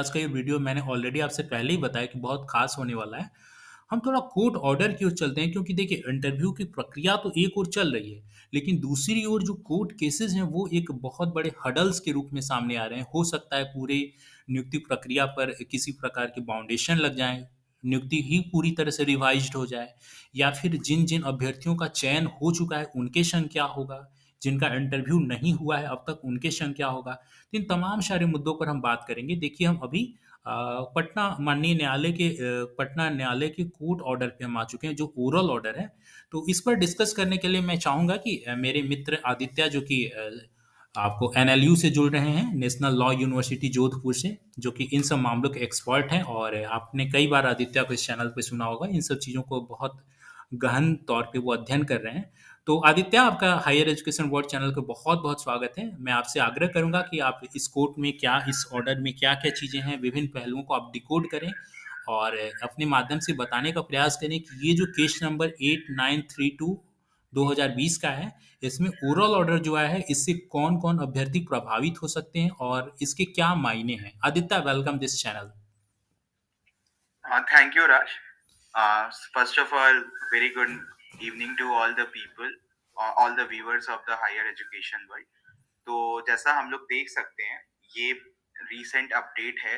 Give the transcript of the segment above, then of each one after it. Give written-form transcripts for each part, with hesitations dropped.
आज का ये वीडियो मैंने ऑलरेडी आपसे पहले ही बताया कि बहुत खास होने वाला है। हम थोड़ा कोर्ट ऑर्डर की ओर चलते हैं क्योंकि देखिए इंटरव्यू की प्रक्रिया तो एक ओर चल रही है, लेकिन दूसरी ओर जो कोर्ट केसेज़ हैं वो एक बहुत बड़े हर्डल्स के रूप में सामने आ रहे हैं। हो सकता है पूरे नियुक्ति प्रक्रिया पर किसी प्रकार के बाउंडेशन लग जाएँ, नियुक्ति ही पूरी तरह से रिवाइज़्ड हो जाए या फिर जिन-जिन अभ्यर्थियों का चयन हो चुका है उनके संग क्या होगा? जिनका इंटरव्यू नहीं हुआ है अब तक उनके संग क्या होगा? इन तमाम सारे मुद्दों पर हम बात करेंगे। देखिए हम अभी पटना न्यायालय के कोर्ट ऑर्डर पे हम आ चुके हैं जो ओरल ऑर्डर है। तो इस पर डिस्कस करने के लिए मैं चाहूँगा कि मेरे मित्र आदित्य जो कि आपको एनएलयू से जुड़ रहे हैं, नेशनल लॉ यूनिवर्सिटी जोधपुर से, जो कि इन सब मामलों के एक्सपर्ट हैं और आपने कई बार आदित्य को इस चैनल पे सुना होगा। इन सब चीज़ों को बहुत गहन तौर पे वो अध्ययन कर रहे हैं। तो आदित्य आपका हायर एजुकेशन वर्ल्ड चैनल को बहुत-बहुत स्वागत है। मैं आपसे आग्रह करूँगा कि आप इस कोर्ट में क्या इस ऑर्डर में क्या-क्या चीज़ें हैं, विभिन्न पहलुओं को आप डिकोड करें और अपने माध्यम से बताने का प्रयास करें कि ये जो केस नंबर 8932 2020 का है, इसमें ओरल ऑर्डर जो आया है, इससे कौन-कौन अभ्यर्थी प्रभावित हो सकते हैं और इसके क्या मायने हैं? Aditya, welcome this channel. Thank you, Raj. First of all, very good evening to all the people, all the viewers of the higher education world. तो जैसा हम लोग देख सकते हैं, ये recent update है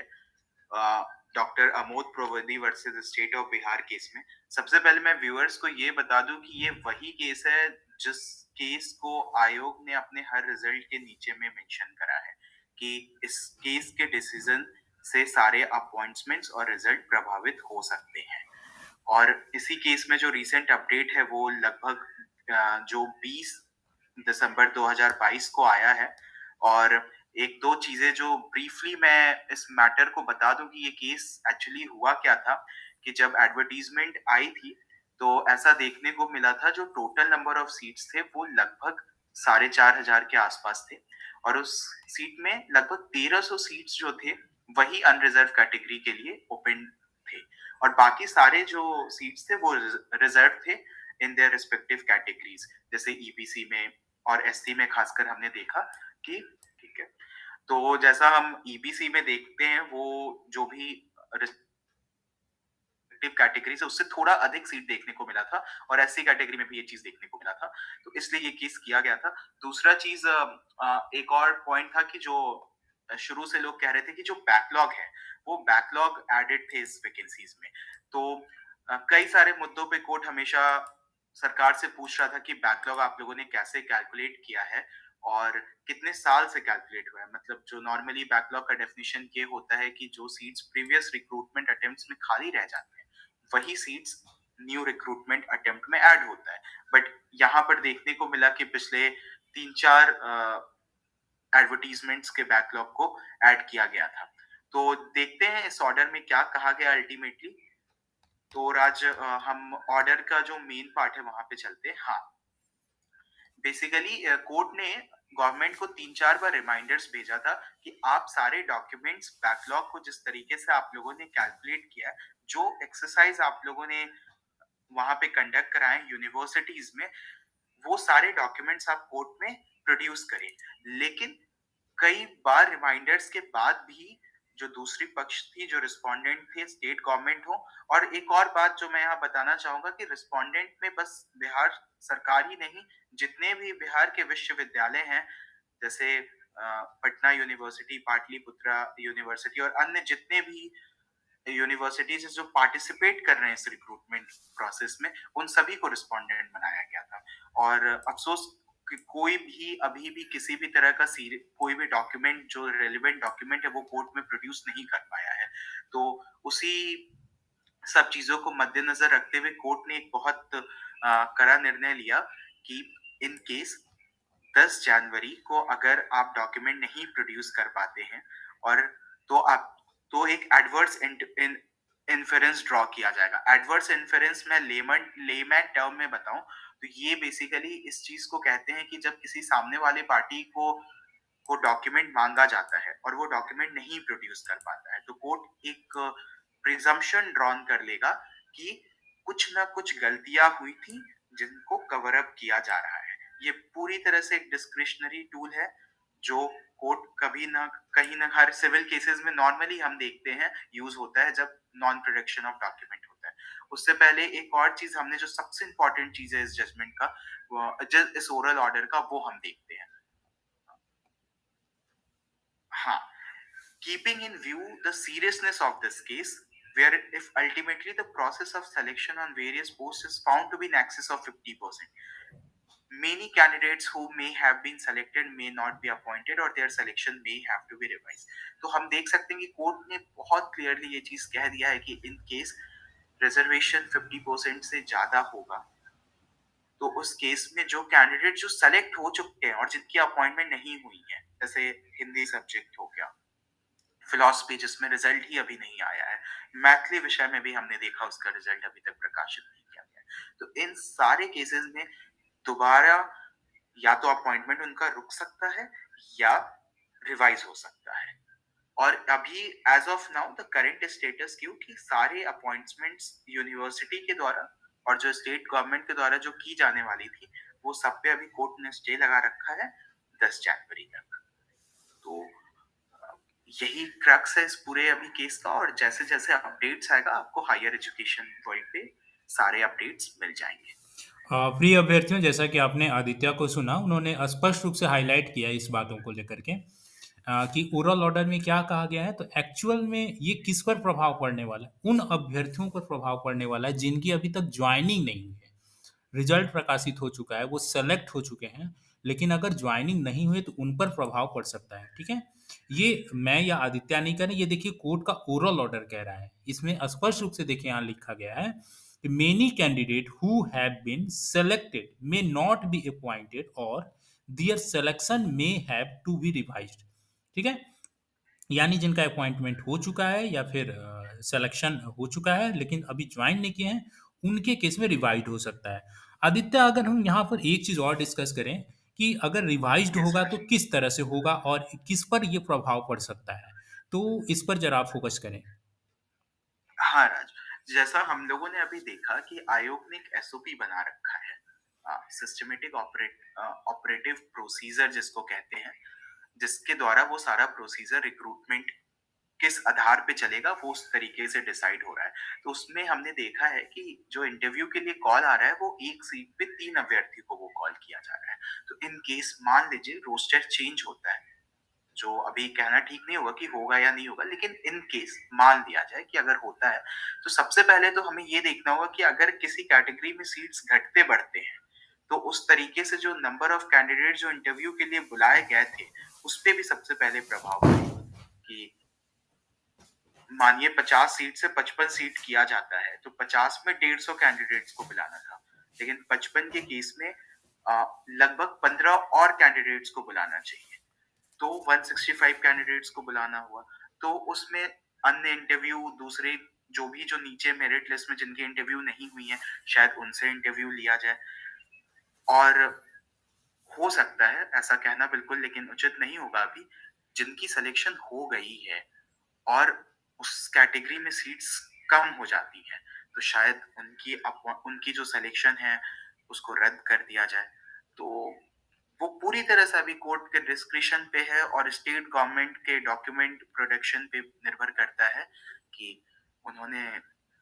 doctor Amod Pravodi versus state of Bihar case में। सबसे पहले मैं व्यूअर्स को ये बता दूं कि ये वही केस है जिस केस को आयोग ने अपने हर रिजल्ट के नीचे में मेंशन करा है कि इस केस के डिसीजन से सारे अपॉइंटमेंट्स और रिजल्ट प्रभावित हो सकते हैं। और इसी केस में जो रिसेंट अपडेट है वो लगभग जो 20 दिसंबर 2022 को आया है। और एक दो चीजें जो ब्रीफली मैं इस मैटर को बता दूं कि ये केस एक्चुअली हुआ क्या था कि जब एडवर्टीजमेंट आई थी तो ऐसा देखने को मिला था जो टोटल नंबर ऑफ सीट्स थे वो लगभग 4,500 के आसपास थे। और उस सीट में लगभग 1,300 सीट्स जो थे वही अनरिजर्व कैटेगरी के लिए ओपन थे और बाकी सारे जो सीट्स थे वो रिजर्व थे इन देयर रिस्पेक्टिव कैटेगरीज, जैसे ईबीसी में और एससी में खासकर हमने देखा कि ठीक है। तो जैसा हम ईबीसी में देखते हैं वो जो भी कैटेगरी से उससे थोड़ा अधिक सीट देखने को मिला था और एससी कैटेगरी में भी ये चीज देखने को मिला था, तो इसलिए ये केस किया गया था। दूसरा चीज एक और पॉइंट था कि जो शुरू से लोग कह रहे थे कि जो बैकलॉग है वो बैकलॉग एडेड थे इस वैकेंसीज में। तो कई सारे मुद्दों पे कोर्ट हमेशा सरकार से पूछ रहा था कि बैकलॉग आप लोगों ने कैसे कैलकुलेट किया है और कितने साल से कैलकुलेट हुआ है। मतलब जो नॉर्मली बैकलॉग का डेफिनेशन ये होता है कि जो सीट्स प्रीवियस रिक्रूटमेंट अटेम्प्ट्स में खाली रह जाते हैं वही सीट्स न्यू रिक्रूटमेंट अटेम्प्ट में ऐड होता है। बट यहाँ पर देखने को मिला कि पिछले 3-4 एडवर्टीजमेंट्स के बैकलॉग को ऐड किया गया था। तो देखते हैं इस ऑर्डर में क्या कहा गया अल्टीमेटली। तो राज, हम ऑर्डर का जो मेन पार्ट है वहां पे चलते हैं। हाँ, बेसिकली कोर्ट ने गवर्नमेंट को 3-4 बार रिमाइंडर्स भेजा था कि आप सारे डॉक्यूमेंट्स बैकलॉग को जिस तरीके से आप लोगों ने कैलकुलेट किया, जो एक्सरसाइज आप लोगों ने वहां पे कंडक्ट कराए यूनिवर्सिटीज में, वो सारे डॉक्यूमेंट्स आप कोर्ट में प्रोड्यूस करें। लेकिन कई बार रिमाइंडर्स के बाद भी जो दूसरी पक्ष थी, जो रिस्पोंडेंट थे, स्टेट गवर्नमेंट हो। और एक और बात जो मैं यहाँ बताना चाहूंगा कि रिस्पोंडेंट में बस बिहार सरकार ही नहीं, जितने भी बिहार के विश्वविद्यालय हैं जैसे पटना यूनिवर्सिटी, पाटलिपुत्रा यूनिवर्सिटी और अन्य जितने भी यूनिवर्सिटीज जो पार्टिसिपेट कर रहे हैं इस रिक्रूटमेंट प्रोसेस में, उन सभी को रिस्पोंडेंट बनाया गया था। और अफसोस कि कोई भी अभी भी किसी भी तरह का कोई भी डॉक्यूमेंट जो रेलिवेंट डॉक्यूमेंट है वो कोर्ट में प्रोड्यूस नहीं कर पाया है। तो उसी सब चीजों को मद्देनजर रखते हुए कोर्ट ने एक बहुत कड़ा निर्णय लिया कि इन केस 10 जनवरी को अगर आप डॉक्यूमेंट नहीं प्रोड्यूस कर पाते हैं और तो आप तो एक एडवर्स इन्फेरेंस ड्रॉ किया जाएगा। एडवर्स इन्फेरेंस मैं लेमैन टर्म में बताऊं तो ये बेसिकली इस चीज को कहते हैं कि जब किसी सामने वाले पार्टी को डॉक्यूमेंट मांगा जाता है और वो डॉक्यूमेंट नहीं प्रोड्यूस कर पाता है तो कोर्ट एक प्रिजम्पशन ड्रॉन कर लेगा कि कुछ ना कुछ गलतियां हुई थी जिनको कवर अप किया जा रहा है। ये पूरी तरह से एक डिस्क्रिशनरी टूल है जो कोर्ट कभी ना कहीं ना हर सिविल केसेस में नॉर्मली हम देखते हैं यूज होता है जब नॉन प्रोडक्शन ऑफ डॉक्यूमेंट होता है। उससे पहले एक और चीज हमने जो सबसे इंपॉर्टेंट चीज है इस जजमेंट का, इस ओरल ऑर्डर का, वो हम देखते हैं। हाँ, keeping in view the seriousness of this case, where if ultimately the process of selection on various posts is found to be in excess of 50%, many candidates who may have been selected may not be appointed or their selection may have to be revised। तो हम देख सकते हैं कि court ने बहुत clearly ये चीज कह दिया है कि इन केस रिजर्वेशन 50% से ज्यादा होगा, तो उस केस में जो कैंडिडेट जो सेलेक्ट हो चुके हैं और जिनकी अपॉइंटमेंट नहीं हुई है, जैसे हिंदी सब्जेक्ट हो गया, फिलॉसफी जिसमें रिजल्ट ही अभी नहीं आया है, मैथली विषय में भी हमने देखा उसका रिजल्ट अभी तक प्रकाशित नहीं किया गया है। तो इन सारे केसेस में दोबारा या तो अपॉइंटमेंट उनका रुक सकता है या रिवाइज हो सकता है। और अभी as of now the current status क्यों कि सारे अपॉइंटमेंट्स यूनिवर्सिटी के द्वारा और जो स्टेट गवर्नमेंट के द्वारा जो की जाने वाली थी, वो सब पे अभी कोर्ट ने स्टे लगा रखा है 10 जनवरी तक। तो यही क्रक्स है इस पूरे अभी केस का, और जैसे जैसे अपडेट्स आएगा आपको हायर एजुकेशन वर्ल्ड पे सारे अपडेट्स मिल जाएंगे। प्रिय अभ्यर्थियों, जैसा कि आपने आदित्य को सुना, उन्होंने स्पष्ट रूप से हाईलाइट किया इस बातों को लेकर के कि ओरल ऑर्डर में क्या कहा गया है। तो एक्चुअल में ये किस पर प्रभाव पड़ने वाला है? उन अभ्यर्थियों पर प्रभाव पड़ने वाला है जिनकी अभी तक ज्वाइनिंग नहीं हुई है। रिजल्ट प्रकाशित हो चुका है, वो सेलेक्ट हो चुके हैं, लेकिन अगर ज्वाइनिंग नहीं हुई तो उन पर प्रभाव पड़ सकता है। ठीक है, ये मैं या आदित्य नहीं कह रहे, ये देखिए कोर्ट का ओरल ऑर्डर कह रहा है। इसमें स्पष्ट रूप से देखिए यहाँ लिखा गया है कि many candidate who have been selected may not be appointed और their selection may have to be revised. ठीक है, यानी जिनका अपॉइंटमेंट हो चुका है या फिर सिलेक्शन हो चुका है लेकिन अभी ज्वाइन नहीं किए हैं, उनके केस में रिवाइज हो सकता है। आदित्य, अगर हम यहाँ पर एक चीज और डिस्कस करें कि अगर रिवाइज्ड यस होगा तो राज। किस तरह से होगा और किस पर ये प्रभाव पड़ सकता है, तो इस पर जरा फोकस करें। हाँ राज, जैसा हम लोगों ने अभी देखा कि आयोग ने एक एसओपी बना रखा है, सिस्टमेटिक ऑपरेटिव प्रोसीजर जिसको कहते हैं, जिसके द्वारा वो सारा प्रोसीजर रिक्रूटमेंट किस आधार पे चलेगा वो उस तरीके से डिसाइड हो रहा है। तो उसमें हमने देखा है कि जो इंटरव्यू के लिए कॉल आ रहा है वो एक सीट पे 3 अभ्यर्थी को वो कॉल किया जा रहा है। तो इन केस मान लीजिए रोस्टर चेंज होता है, जो अभी कहना ठीक नहीं होगा कि होगा या नहीं होगा, लेकिन इन केस मान लिया जाए कि अगर होता है, तो सबसे पहले तो हमें ये देखना होगा कि अगर किसी कैटेगरी में सीट्स घटते बढ़ते हैं, तो उस तरीके से जो नंबर ऑफ कैंडिडेट जो इंटरव्यू के लिए बुलाए गए थे, उस पे भी सबसे पहले प्रभाव पड़ेगा कि मानिए 50 सीट से 55 सीट किया जाता है, तो 50 में 150 कैंडिडेट्स को बुलाना था, लेकिन 55 के केस में लगभग 15 और कैंडिडेट्स को बुलाना चाहिए, तो 165 कैंडिडेट्स को बुलाना हुआ। तो उसमें अन्य इंटरव्यू दूसरे जो नीचे मेरिट लिस्ट में जिनकी इंटरव्यू नहीं हुई है, शायद उनसे इंटरव्यू लिया जाए। और हो सकता है, ऐसा कहना बिल्कुल लेकिन उचित नहीं होगा अभी, जिनकी सिलेक्शन हो गई है और उस कैटेगरी में सीट्स कम हो जाती हैं, तो शायद उनकी जो सिलेक्शन है उसको रद्द कर दिया जाए। तो वो पूरी तरह से अभी कोर्ट के डिस्क्रिशन पे है और स्टेट गवर्नमेंट के डॉक्यूमेंट प्रोडक्शन पे निर्भर करता है कि उन्होंने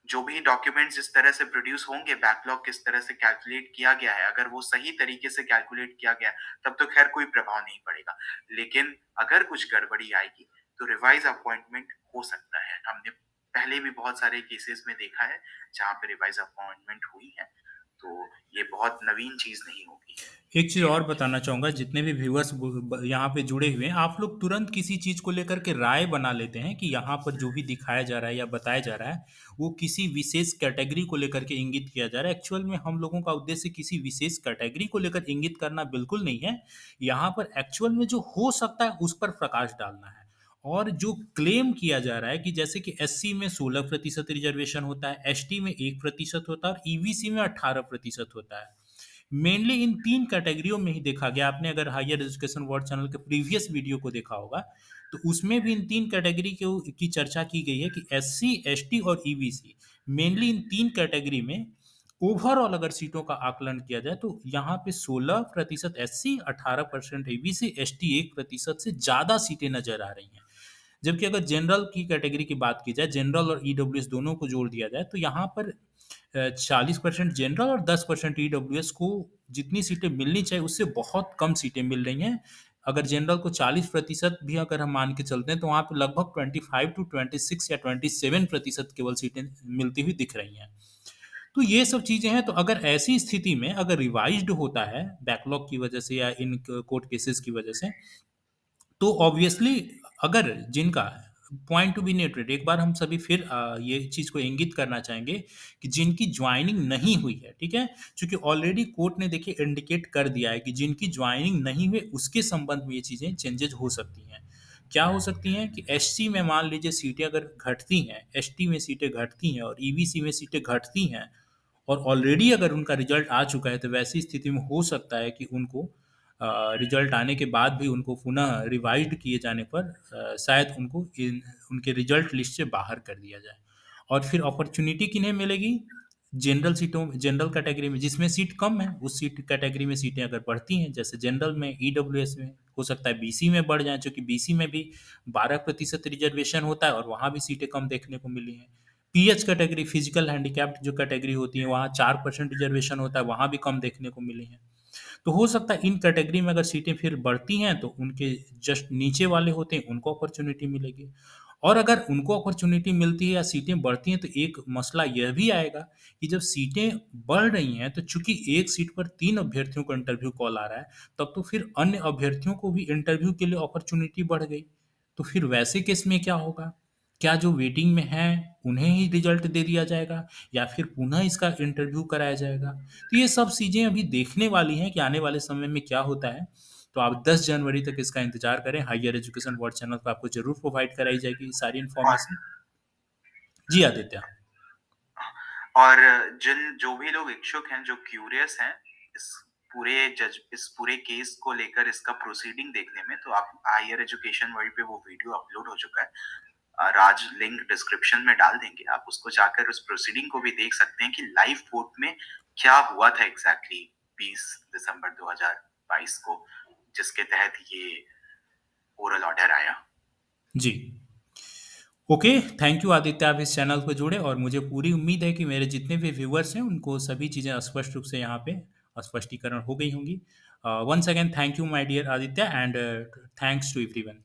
जो भी डॉक्यूमेंट्स जिस तरह से प्रोड्यूस होंगे, बैकलॉग किस तरह से कैलकुलेट किया गया है, अगर वो सही तरीके से कैलकुलेट किया गया तब तो खैर कोई प्रभाव नहीं पड़ेगा, लेकिन अगर कुछ गड़बड़ी आएगी तो रिवाइज अपॉइंटमेंट हो सकता है। हमने पहले भी बहुत सारे केसेस में देखा है जहां पे रिवाइज अपॉइंटमेंट हुई है, तो ये बहुत नवीन चीज नहीं होगी एक चीज़ ये और होगी। बताना चाहूँगा, जितने भी व्यूअर्स यहाँ पे जुड़े हुए हैं, आप लोग तुरंत किसी चीज़ को लेकर के राय बना लेते हैं कि यहाँ पर जो भी दिखाया जा रहा है या बताया जा रहा है वो किसी विशेष कैटेगरी को लेकर के इंगित किया जा रहा है। एक्चुअल में हम लोगों का उद्देश्य किसी विशेष कैटेगरी को लेकर इंगित करना बिल्कुल नहीं है। यहाँ पर एक्चुअल में जो हो सकता है उस पर प्रकाश डालना है। और जो क्लेम किया जा रहा है कि जैसे कि एससी में 16% रिजर्वेशन होता है, एसटी में 1% होता है और ईबीसी में 18% होता है। मेनली इन 3 कैटेगरियों में ही देखा गया। आपने अगर हायर एजुकेशन वर्ल्ड चैनल के प्रीवियस वीडियो को देखा होगा, तो उसमें भी इन 3 कैटेगरी की चर्चा की गई है कि एससी, एसटी और ईबीसी, मेनली इन 3 कैटेगरी में ओवरऑल अगर सीटों का आकलन किया जाए तो यहाँ पे 16% एससी, 18% एबीसी, एसटी 1% से ज़्यादा सीटें नजर आ रही हैं। जबकि अगर जनरल की कैटेगरी की बात की जाए, जनरल और ईडब्ल्यूएस दोनों को जोड़ दिया जाए, तो यहाँ पर 40% जनरल और 10% ईडब्ल्यूएस को जितनी सीटें मिलनी चाहिए उससे बहुत कम सीटें मिल रही हैं। अगर जनरल को 40% भी अगर हम मान के चलते हैं तो वहाँ पे लगभग 25 टू 26 या 27% केवल सीटें मिलती हुई दिख रही हैं। तो ये सब चीज़ें हैं, तो अगर ऐसी स्थिति में अगर रिवाइज़्ड होता है बैकलॉग की वजह से या इन कोर्ट केसेस की वजह से, तो ऑब्वियसली अगर जिनका पॉइंट टू बी नोटेड, एक बार हम सभी फिर ये चीज़ को इंगित करना चाहेंगे कि जिनकी ज्वाइनिंग नहीं हुई है, ठीक है? चूँकि ऑलरेडी कोर्ट ने देखिए इंडिकेट कर दिया है कि जिनकी ज्वाइनिंग नहीं हुई उसके संबंध में ये चीज़ें चेंजेज़ हो सकती हैं। क्या हो सकती हैं कि एससी में मान लीजिए सीटें अगर घटती हैं, एसटी में सीटें घटती हैं और ईबीसी में सीटें घटती हैं और ऑलरेडी अगर उनका रिजल्ट आ चुका है, तो वैसी स्थिति में हो सकता है कि उनको रिजल्ट आने के बाद भी उनको पुनः रिवाइज्ड किए जाने पर शायद उनको उनके रिजल्ट लिस्ट से बाहर कर दिया जाए। और फिर अपॉर्चुनिटी किन्हें मिलेगी? जनरल सीटों, जनरल कैटेगरी में जिसमें सीट कम है, उस सीट कैटेगरी में सीटें अगर बढ़ती हैं, जैसे जनरल में, ईडब्ल्यूएस में, हो सकता है बीसी में बढ़ जाए, क्योंकि बीसी में भी 12% रिजर्वेशन होता है और वहाँ भी सीटें कम देखने को मिली हैं। पीएच कैटेगरी, फिजिकल हैंडीकैप्ड जो कैटेगरी होती है, वहाँ 4% रिजर्वेशन होता है, वहाँ भी कम देखने को मिली हैं। तो हो सकता है इन कैटेगरी में अगर सीटें फिर बढ़ती हैं तो उनके जस्ट नीचे वाले होते हैं उनको अपॉर्चुनिटी मिलेगी। और अगर उनको अपॉर्चुनिटी मिलती है या सीटें बढ़ती हैं तो एक मसला यह भी आएगा कि जब सीटें बढ़ रही हैं तो चूंकि एक सीट पर 3 अभ्यर्थियों को इंटरव्यू कॉल आ रहा है, तब तो फिर अन्य अभ्यर्थियों को भी इंटरव्यू के लिए अपॉर्चुनिटी बढ़ गई। तो फिर वैसे केस में क्या होगा? क्या जो वेटिंग में हैं उन्हें ही रिजल्ट दे दिया जाएगा या फिर पुनः इसका इंटरव्यू कराया जाएगा? तो ये सब चीज़ें अभी देखने वाली हैं कि आने वाले समय में क्या होता है। तो आप 10 जनवरी तक इसका इंतज़ार करें, हायर एजुकेशन वर्ल्ड चैनल पे आपको ज़रूर प्रोवाइड कराई जाएगी सारी और इन्फॉर्मेशन। जी आदित्य। और जिन जो भी लोग इच्छुक हैं, जो क्यूरियस हैं इस पूरे केस को लेकर, इसका प्रोसीडिंग देखने में, तो आप हायर एजुकेशन वर्ल्ड पे वो वीडियो अपलोड हो चुका है। राज लिंक डिस्क्रिप्शन में डाल देंगे, आप उसको जाकर उस प्रोसीडिंग को भी देख सकते हैं कि लाइव कोर्ट में क्या हुआ था एग्जैक्टली 20 दिसंबर 2022 को, जिसके तहत ये ओरल ऑर्डर आया। जी। ओके, थैंक यू आदित्य, आप इस चैनल पे जुड़े और मुझे पूरी उम्मीद है कि मेरे जितने भी व्यूअर्स हैं उनको सभी चीज़ें स्पष्ट रूप से यहाँ पे स्पष्टीकरण हो गई होंगी। Once again thank you my dear Aditya and thanks to everyone.